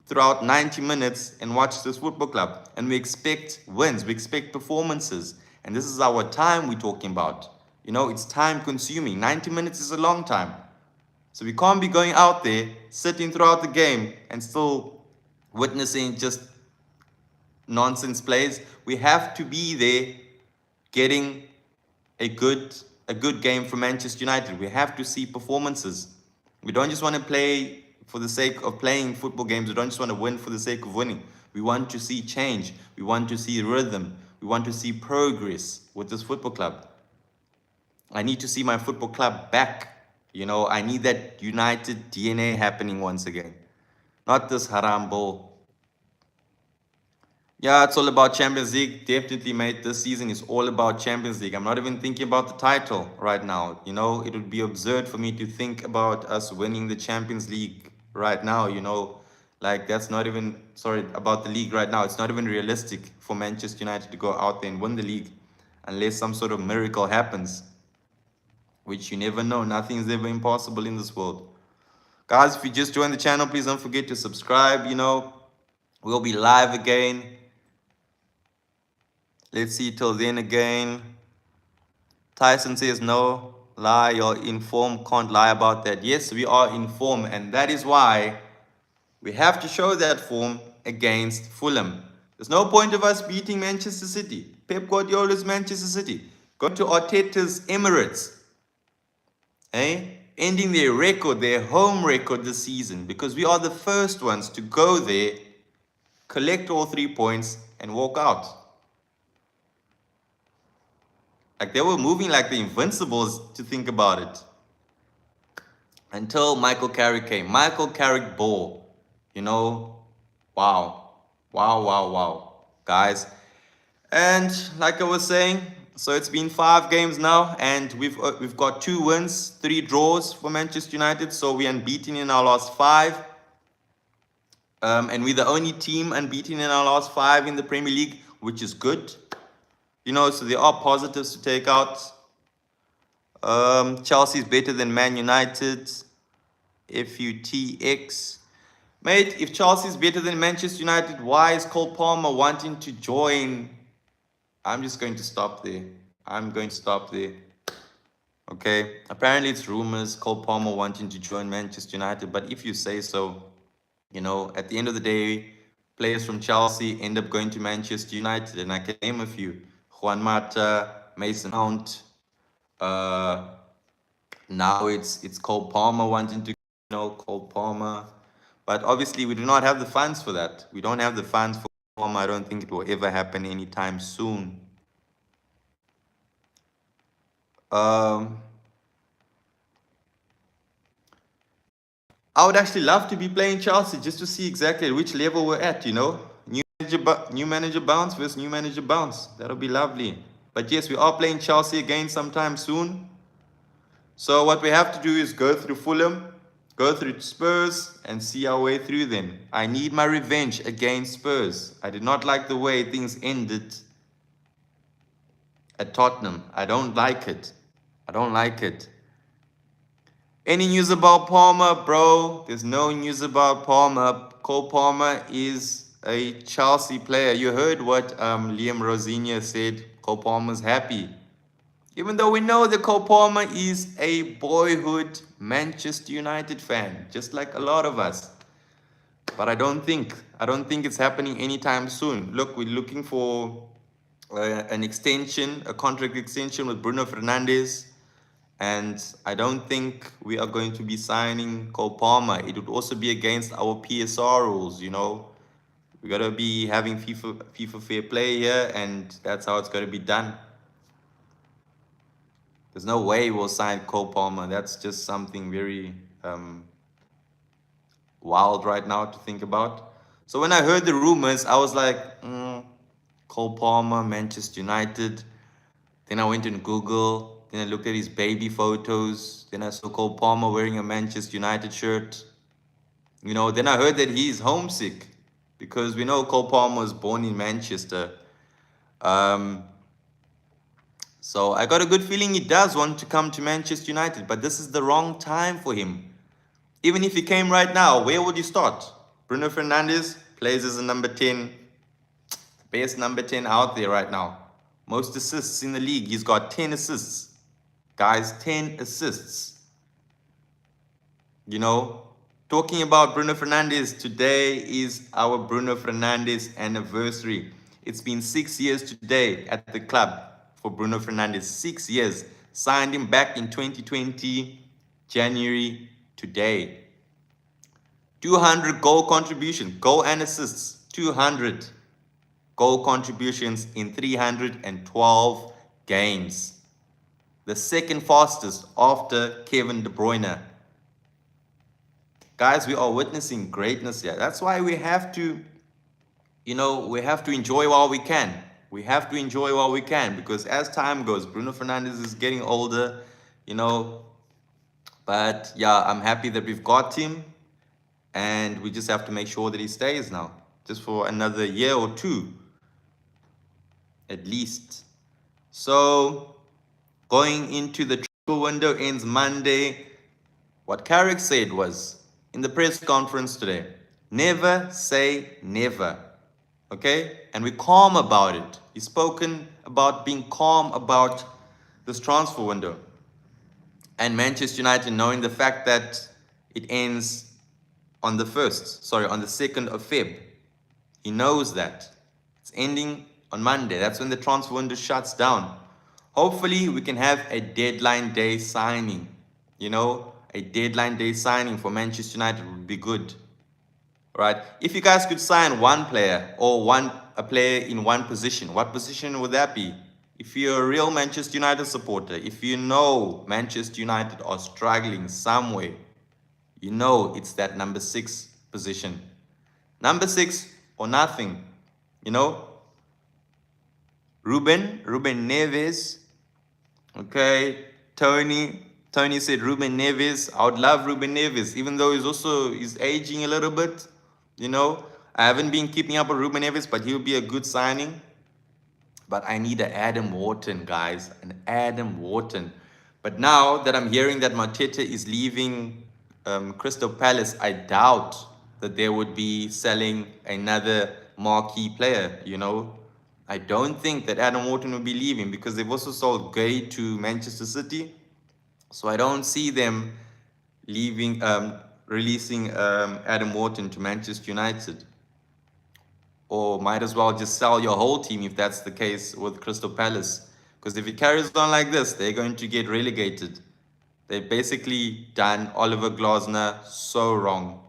throughout 90 minutes and watch this football club, and we expect wins, we expect performances, and this is our time we're talking about. You know, it's time consuming. 90 minutes is a long time, so we can't be going out there sitting throughout the game and still witnessing just nonsense plays. We have to be there getting a good game from Manchester United. We have to see performances. We don't just want to play for the sake of playing football games. We don't just want to win for the sake of winning. We want to see change. We want to see rhythm. We want to see progress with this football club. I need to see my football club back. I need that United DNA happening once again. Not this haram ball. Yeah, it's all about Champions League. Definitely, mate. This season is all about Champions League. I'm not even thinking about the title right now. It would be absurd for me to think about us winning the Champions League right now. Like that's not even, sorry, about the league right now. It's not even realistic for Manchester United to go out there and win the league unless some sort of miracle happens, which you never know. Nothing is ever impossible in this world. Guys, if you just joined the channel, please don't forget to subscribe. We'll be live again. Let's see till then again. Tyson says no, lie, you're informed, can't lie about that. Yes, we are informed, and that is why we have to show that form against Fulham. There's no point of us beating Manchester City. Pep Guardiola's Manchester City. Go to Arteta's Emirates. Ending their record, their home record this season, because we are the first ones to go there, collect all 3 points, and walk out. Like they were moving like the Invincibles, to think about it. Until Michael Carrick came. Michael Carrick ball. Wow. Wow. Guys. And like I was saying, so it's been 5 games now, and we've got 2 wins, 3 draws for Manchester United. So we're unbeaten in our last 5. And we're the only team unbeaten in our last 5 in the Premier League, which is good. So there are positives to take out. Chelsea's better than Man United. FUTX. Mate, if Chelsea's better than Manchester United, why is Cole Palmer wanting to join? I'm just going to stop there. Okay. Apparently it's rumors, Cole Palmer wanting to join Manchester United. But if you say so, at the end of the day, players from Chelsea end up going to Manchester United. And I can name a few. Juan Mata, Mason Mount. Now it's Cole Palmer wanting to, Cole Palmer. But obviously we do not have the funds for that. We don't have the funds for Palmer. I don't think it will ever happen anytime soon. I would actually love to be playing Chelsea just to see exactly at which level we're at, New manager bounce versus new manager bounce. That'll be lovely. But yes, we are playing Chelsea again sometime soon. So what we have to do is go through Fulham, go through Spurs, and see our way through them. I need my revenge against Spurs. I did not like the way things ended at Tottenham. I don't like it. Any news about Palmer, bro? There's no news about Palmer. Cole Palmer is a Chelsea player. You heard what Liam Rosinia said. Cole Palmer's happy. Even though we know that Cole Palmer is a boyhood Manchester United fan, just like a lot of us. But I don't think it's happening anytime soon. Look, we're looking for an extension, a contract extension with Bruno Fernandes. And I don't think we are going to be signing Cole Palmer. It would also be against our PSR rules, We got to be having FIFA fair play here, and that's how it's going to be done. There's no way we'll sign Cole Palmer. That's just something very wild right now to think about. So when I heard the rumors, I was like, Cole Palmer, Manchester United. Then I went on Google. Then I looked at his baby photos. Then I saw Cole Palmer wearing a Manchester United shirt. Then I heard that he's homesick because we know Cole Palmer was born in Manchester. So I got a good feeling he does want to come to Manchester United, but this is the wrong time for him. Even if he came right now, where would you start? Bruno Fernandes plays as a number 10. Best number 10 out there right now. Most assists in the league. He's got 10 assists. Guys, 10 assists. Talking about Bruno Fernandes, today is our Bruno Fernandes anniversary. It's been 6 years today at the club for Bruno Fernandes. 6 years. Signed him back in 2020, January, today. 200 goal contribution, goal and assists, 200. goal contributions in 312 games. The second fastest after Kevin De Bruyne. Guys, we are witnessing greatness here. That's why we have to, we have to enjoy while we can. We have to enjoy while we can, because as time goes, Bruno Fernandes is getting older, but yeah, I'm happy that we've got him, and we just have to make sure that he stays now, just for another year or two, at least. So, going into the transfer window ends Monday. What Carrick said was, in the press conference today, never say never, okay? And we're calm about it. He's spoken about being calm about this transfer window. And Manchester United, knowing the fact that it ends on the 2nd of Feb. He knows that. It's ending on Monday. That's when the transfer window shuts down. Hopefully, we can have a deadline day signing. A deadline day signing for Manchester United would be good. Right? If you guys could sign one player or a player in one position, what position would that be? If you're a real Manchester United supporter, if you know Manchester United are struggling somewhere, it's that number 6 position. Number 6 or nothing. Ruben Neves. Okay, Tony said Ruben Neves. I would love Ruben Neves, even though he's aging a little bit. I haven't been keeping up with Ruben Neves, but he'll be a good signing. But I need an Adam Wharton, guys, an Adam Wharton. But now that I'm hearing that Mateta is leaving Crystal Palace, I doubt that they would be selling another marquee player. I don't think that Adam Wharton will be leaving, because they've also sold Gay to Manchester City. So I don't see them releasing Adam Wharton to Manchester United. Or might as well just sell your whole team if that's the case with Crystal Palace. Because if it carries on like this, they're going to get relegated. They've basically done Oliver Glasner so wrong.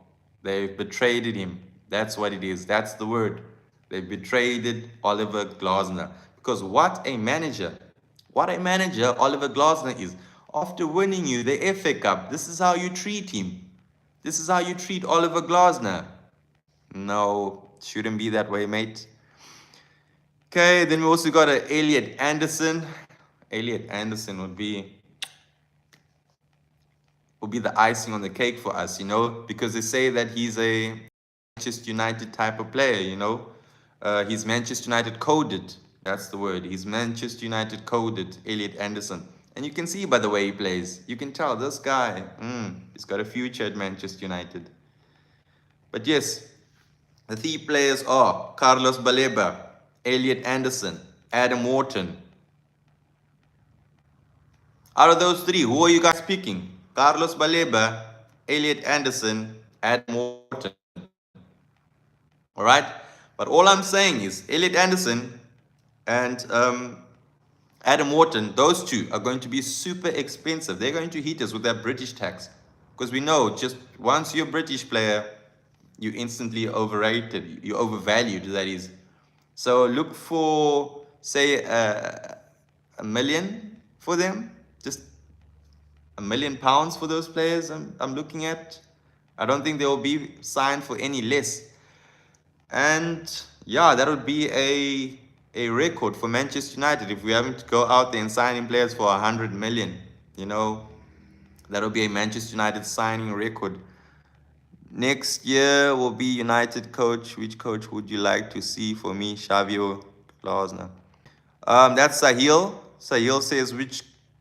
They've betrayed him. That's what it is. That's the word. They've betrayed Oliver Glasner. Because what a manager Oliver Glasner is. After winning you the FA Cup, this is how you treat him. This is how you treat Oliver Glasner. No, shouldn't be that way, mate. Okay, then we also got Elliot Anderson. Elliot Anderson would be the icing on the cake for us, because they say that he's a Manchester United type of player, he's Manchester United coded. That's the word. He's Manchester United coded, Elliot Anderson. And you can see by the way he plays. You can tell this guy, he's got a future at Manchester United. But yes, the 3 players are Carlos Baleba, Elliot Anderson, Adam Wharton. Out of those 3, who are you guys picking? Carlos Baleba, Elliot Anderson, Adam Wharton. All right? But all I'm saying is Elliot Anderson and Adam Wharton, those 2 are going to be super expensive. They're going to hit us with that British tax. Because we know just once you're a British player, you instantly overrated, you overvalued, that is. So look for, say, $1 million for them. Just £1 million for those players I'm looking at. I don't think they will be signed for any less. And yeah, that would be a record for Manchester United if we haven't to go out there and signing players for 100 million. That would be a Manchester United signing record. Next year will be United coach. Which coach would you like to see for me? Xavi Glasner. That's Sahil. Sahil says,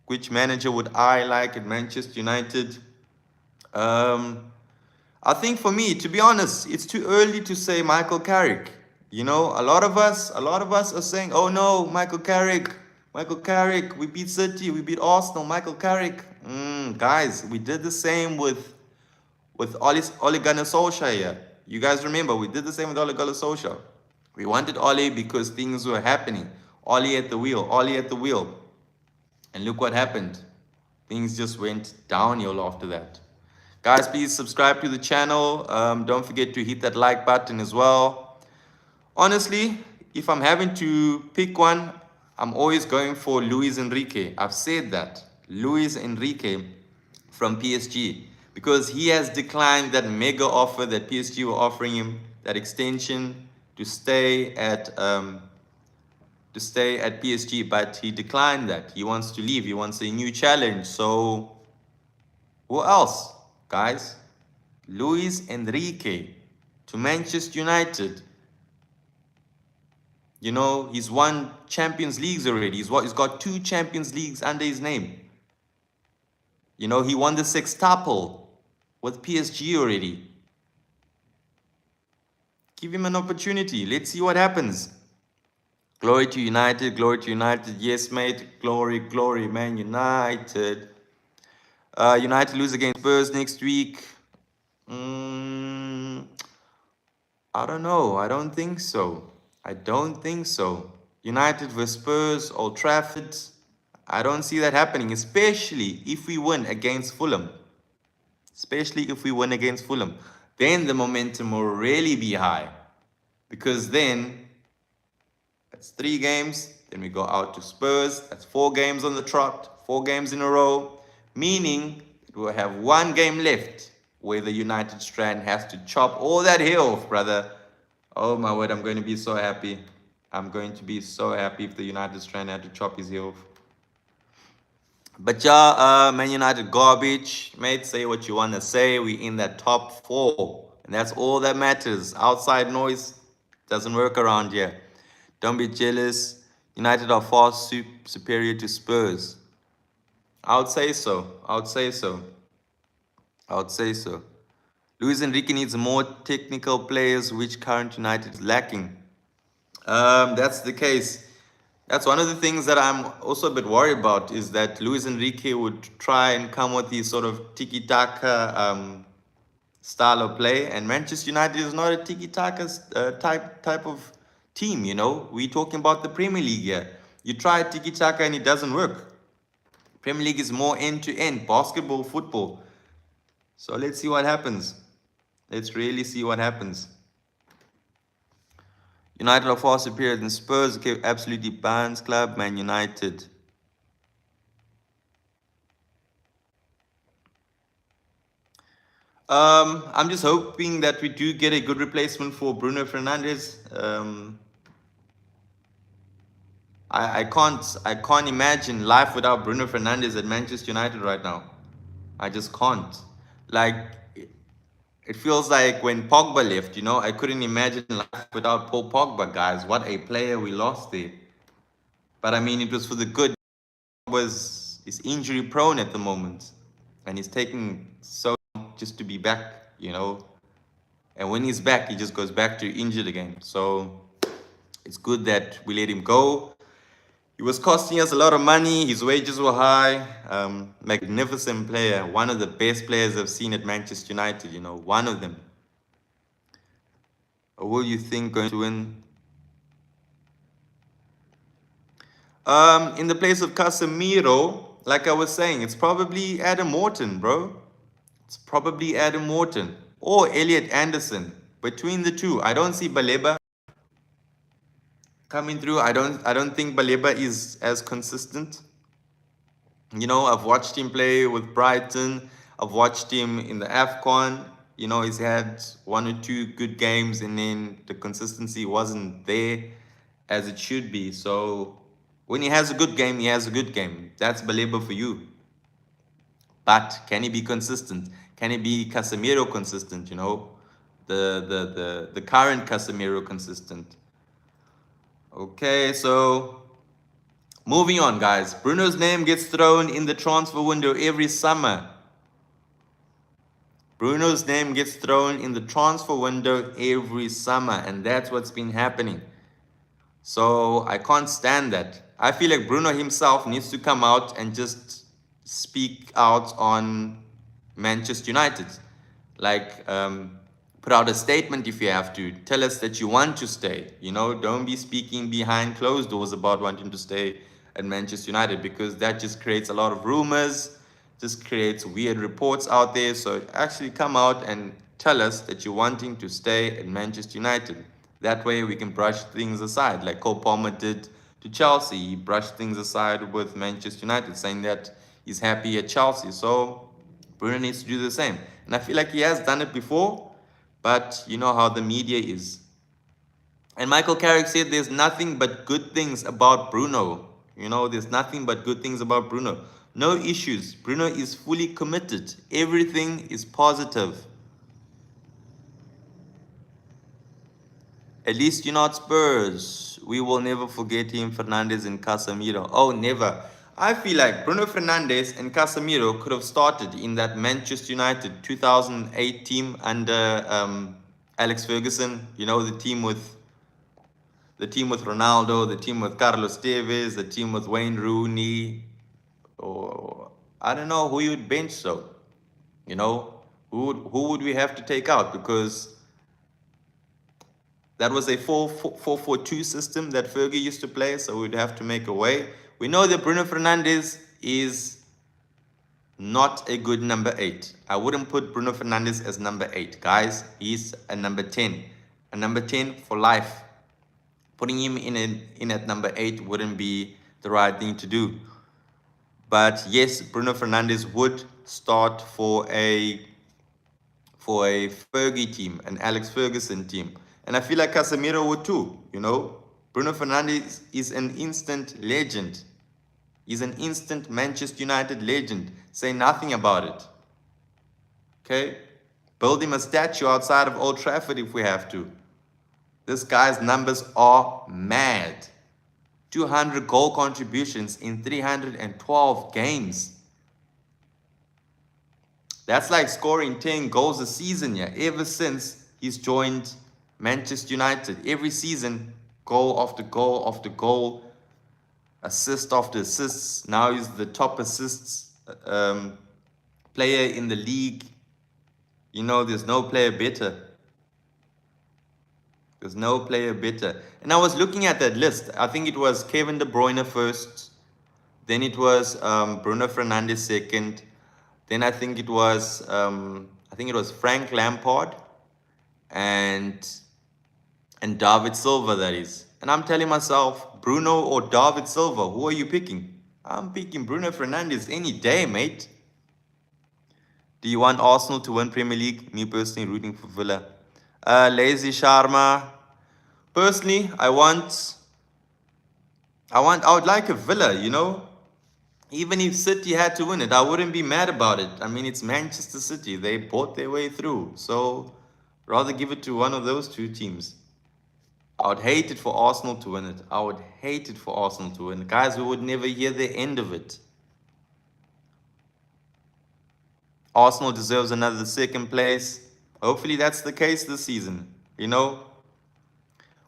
which manager would I like at Manchester United? I think for me, to be honest, it's too early to say Michael Carrick. A lot of us are saying, oh no, Michael Carrick, we beat City, we beat Arsenal, Michael Carrick. Guys, we did the same with Ole Gunnar Solskjaer here. You guys remember, we did the same with Ole Gunnar Solskjaer. We wanted Ole because things were happening. Ole at the wheel. And look what happened. Things just went downhill after that. Guys, please subscribe to the channel. Don't forget to hit that like button as well. Honestly, if I'm having to pick one, I'm always going for Luis Enrique. I've said that. Luis Enrique from PSG, because he has declined that mega offer that PSG were offering him, that extension to stay at PSG, but he declined that. He wants to leave. He wants a new challenge. So who else, guys? Luis Enrique to Manchester United. You know, he's won Champions Leagues already. He's got 2 Champions Leagues under his name. You know, he won the sextuple with PSG already. Give him an opportunity. Let's see what happens. Glory to United, glory to United. Yes, mate. Glory, glory, Man United. United lose against Spurs next week. I don't know. I don't think so. I don't think so. United vs Spurs, Old Trafford. I don't see that happening, especially if we win against Fulham. Especially if we win against Fulham. Then the momentum will really be high. Because then, that's 3 games. Then we go out to Spurs. That's 4 games on the trot. 4 games in a row. Meaning, we'll have 1 game left where the United strand has to chop all that hair off, brother. Oh my word, I'm going to be so happy. I'm going to be so happy if the United strand had to chop his hair off. But yeah, Man United garbage. Mate, say what you want to say. We in that top 4. And that's all that matters. Outside noise doesn't work around here. Don't be jealous. United are far superior to Spurs. I would say so. I would say so. I would say so. Luis Enrique needs more technical players, which current United is lacking. That's the case. That's one of the things that I'm also a bit worried about, is that Luis Enrique would try and come with these sort of tiki-taka style of play, and Manchester United is not a tiki-taka type of team, you know. We're talking about the Premier League here. You try tiki-taka and it doesn't work. Premier League is more end-to-end, basketball, football. So let's see what happens. Let's really see what happens. United are far superior than Spurs. Okay, absolutely bans club, Man United. I'm just hoping that we do get a good replacement for Bruno Fernandes. I can't imagine life without Bruno Fernandes at Manchester United right now. I just can't. Like, it feels like when Pogba left, you know, I couldn't imagine life without Paul Pogba, guys. What a player we lost there. But I mean, it was for the good. Is injury prone at the moment, and he's taking so long just to be back, you know. And when he's back, he just goes back to injured again. So it's good that we let him go. He was costing us a lot of money. His wages were high. Magnificent player. One of the best players I've seen at Manchester United, you know. One of them. Who will you think going to win? In the place of Casemiro, like I was saying, it's probably Adam Morton, bro. It's probably Adam Morton or Elliot Anderson. Between the two, I don't see Baleba coming through. I don't think Baleba is as consistent. You know, I've watched him play with Brighton. I've watched him in the AFCON. You know, he's had 1 or 2 good games, and then the consistency wasn't there as it should be. So when he has a good game, he has a good game. That's Baleba for you. But can he be consistent? Can he be Casemiro consistent, you know? The current Casemiro consistent. Okay, so moving on, guys. Bruno's name gets thrown in the transfer window every summer. Bruno's name gets thrown in the transfer window every summer, and that's what's been happening. So I can't stand that. I feel like Bruno himself needs to come out and just speak out on Manchester United. Like, put out a statement if you have to. Tell us that you want to stay. You know, don't be speaking behind closed doors about wanting to stay at Manchester United, because that just creates a lot of rumors, just creates weird reports out there. So actually come out and tell us that you're wanting to stay at Manchester United. That way we can brush things aside, like Cole Palmer did to Chelsea. He brushed things aside with Manchester United, saying that he's happy at Chelsea. So Bruno needs to do the same. And I feel like he has done it before, but you know how the media is. And Michael Carrick said there's nothing but good things about Bruno. You know, there's nothing but good things about Bruno. No issues. Bruno is fully committed. Everything is positive. At least you're not Spurs. We will never forget him, Fernandes and Casemiro. Oh, never. I feel like Bruno Fernandes and Casemiro could have started in that Manchester United 2008 team under Alex Ferguson. You know, the team with Ronaldo, the team with Carlos Tevez, the team with Wayne Rooney, or I don't know who you would bench. So, you know, who would we have to take out? Because that was a 4-4-2 system that Fergie used to play, so we'd have to make a way. We know that Bruno Fernandes is not a good number 8. I wouldn't put Bruno Fernandes as number 8. Guys, he's a number 10. A number 10 for life. Putting him in at number 8 wouldn't be the right thing to do. But yes, Bruno Fernandes would start for a Fergie team, an Alex Ferguson team. And I feel like Casemiro would too, you know. Bruno Fernandes is an instant legend. He's an instant Manchester United legend. Say nothing about it. Okay? Build him a statue outside of Old Trafford if we have to. This guy's numbers are mad. 200 goal contributions in 312 games. That's like scoring 10 goals a season, yeah. Ever since he's joined Manchester United. Every season, goal after goal after goal, assist after assists. Now he's the top assists player in the league. You know, there's no player better. There's no player better. And I was looking at that list. I think it was Kevin De Bruyne first. Then it was Bruno Fernandes second. Then I think it was Frank Lampard and David Silva, that is. And I'm telling myself, Bruno or David Silva, who are you picking? I'm picking Bruno Fernandes any day, mate. Do you want Arsenal to win Premier League? Me personally rooting for Villa. Lazy Sharma. Personally, I would like a Villa, you know. Even if City had to win it, I wouldn't be mad about it. I mean, it's Manchester City. They bought their way through. So, rather give it to one of those two teams. I would hate it for Arsenal to win it. I would hate it for Arsenal to win. Guys, we would never hear the end of it. Arsenal deserves another second place. Hopefully that's the case this season. You know,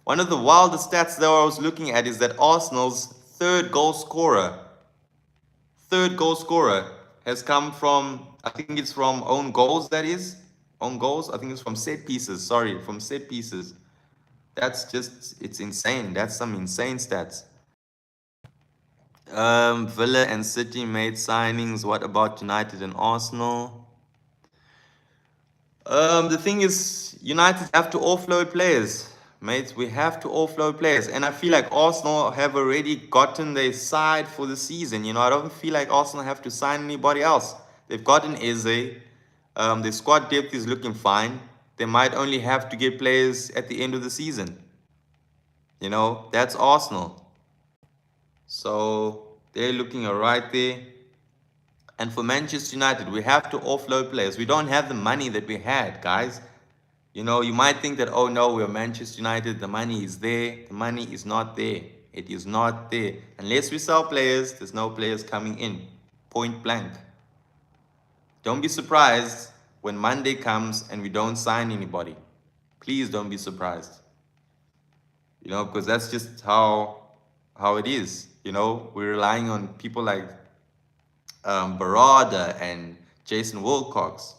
one of the wildest stats that I was looking at is that Arsenal's third goal scorer has come from, I think it's from own goals, that is. Own goals. I think it's from set pieces. Sorry, from set pieces. That's just, it's insane. That's some insane stats. Villa and City made signings. What about United and Arsenal? The thing is, United have to offload players. Mates, we have to offload players. And I feel like Arsenal have already gotten their side for the season. You know, I don't feel like Arsenal have to sign anybody else. They've gotten Eze. Their squad depth is looking fine. They might only have to get players at the end of the season. You know, that's Arsenal. So they're looking all right there. And for Manchester United, we have to offload players. We don't have the money that we had, guys. You know, you might think that, oh no, we're Manchester United, the money is there. The money is not there. It is not there. Unless we sell players, there's no players coming in. Point blank. Don't be surprised when Monday comes and we don't sign anybody. Please don't be surprised. You know, because that's just how it is. You know, we're relying on people like Barada and Jason Wilcox.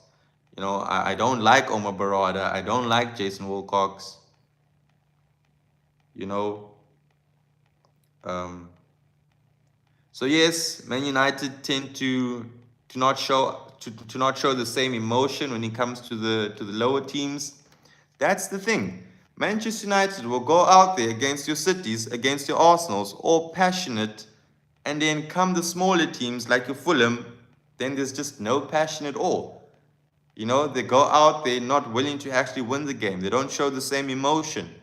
You know, I don't like Omar Barada. I don't like Jason Wilcox. You know. So yes, Man United tend to not show the same emotion when it comes to the lower teams. That's the thing. Manchester United will go out there against your Cities, against your Arsenals, all passionate, and then come the smaller teams like your Fulham, then there's just no passion at all. You know, they go out there not willing to actually win the game. They don't show the same emotion.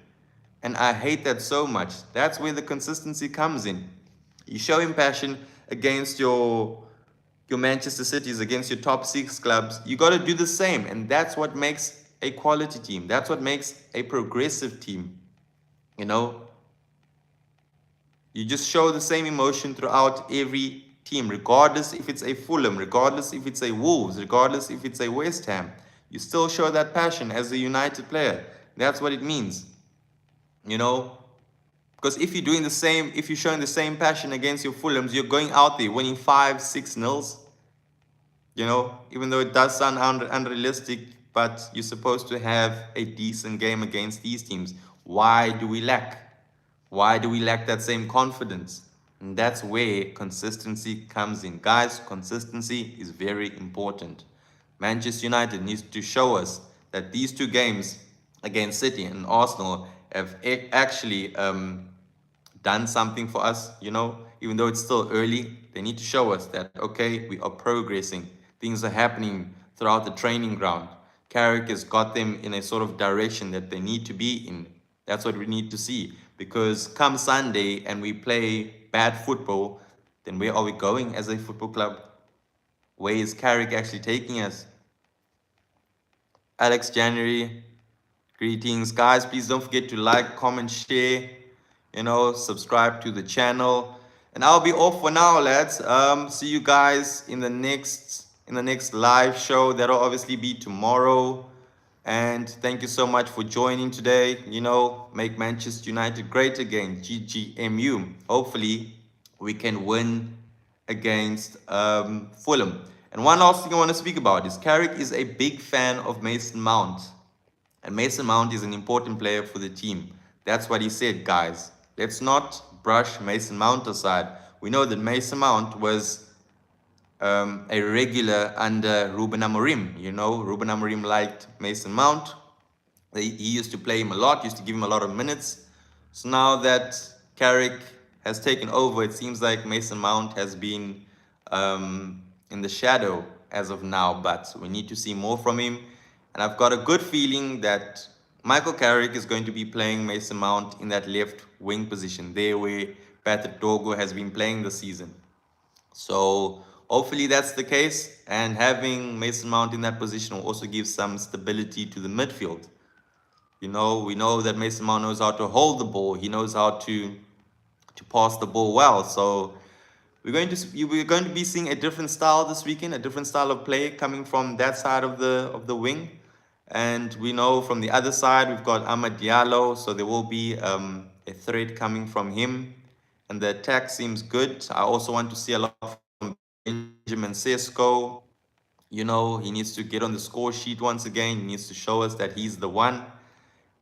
And I hate that so much. That's where the consistency comes in. You show him passion against your Manchester Cities, against your top six clubs. You got to do the same. And that's what makes a quality team. That's what makes a progressive team. You know, you just show the same emotion throughout every team, regardless if it's a Fulham, regardless if it's a Wolves, regardless if it's a West Ham. You still show that passion as a United player. That's what it means. You know, because if you're doing the same, if you're showing the same passion against your Fulhams, you're going out there winning 5-6 nils. You know, even though it does sound unrealistic, but you're supposed to have a decent game against these teams. Why do we lack? Why do we lack that same confidence? And that's where consistency comes in. Guys, consistency is very important. Manchester United needs to show us that these two games against City and Arsenal have actually done something for us, you know, even though it's still early. They need to show us that, okay, we are progressing. Things are happening throughout the training ground. Carrick has got them in a sort of direction that they need to be in. That's what we need to see. Because come Sunday and we play bad football, then where are we going as a football club? Where is Carrick actually taking us? Alex January, greetings. Guys, please don't forget to like, comment, share, you know, subscribe to the channel. And I'll be off for now, lads. See you guys in the next live show. That'll obviously be tomorrow. And thank you so much for joining today. You know, make Manchester United great again. GGMU. Hopefully, we can win against Fulham. And one last thing I want to speak about is Carrick is a big fan of Mason Mount. And Mason Mount is an important player for the team. That's what he said, guys. Let's not brush Mason Mount aside. We know that Mason Mount was a regular under Ruben Amorim. You know, Ruben Amorim liked Mason Mount. He used to play him a lot, used to give him a lot of minutes. So now that Carrick has taken over, it seems like Mason Mount has been in the shadow as of now, but we need to see more from him. And I've got a good feeling that Michael Carrick is going to be playing Mason Mount in that left wing position, there where Patrick Dogo has been playing this season. So hopefully that's the case, and having Mason Mount in that position will also give some stability to the midfield. You know, we know that Mason Mount knows how to hold the ball. He knows how to pass the ball well. So we're going to be seeing a different style this weekend, a different style of play coming from that side of the wing. And we know from the other side we've got Amad Diallo, so there will be a threat coming from him. And the attack seems good. I also want to see a lot from Benjamin Sesko. You know, he needs to get on the score sheet once again. He needs to show us that he's the one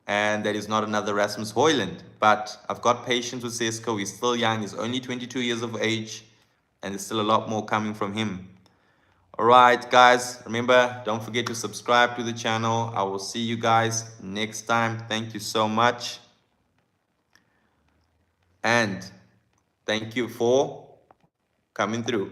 and that is not another Rasmus Højlund. But I've got patience with Sesko. He's still young. He's only 22 years of age, and there's still a lot more coming from him. All right, guys. Remember, don't forget to subscribe to the channel. I will see you guys next time. Thank you so much. And thank you for coming through.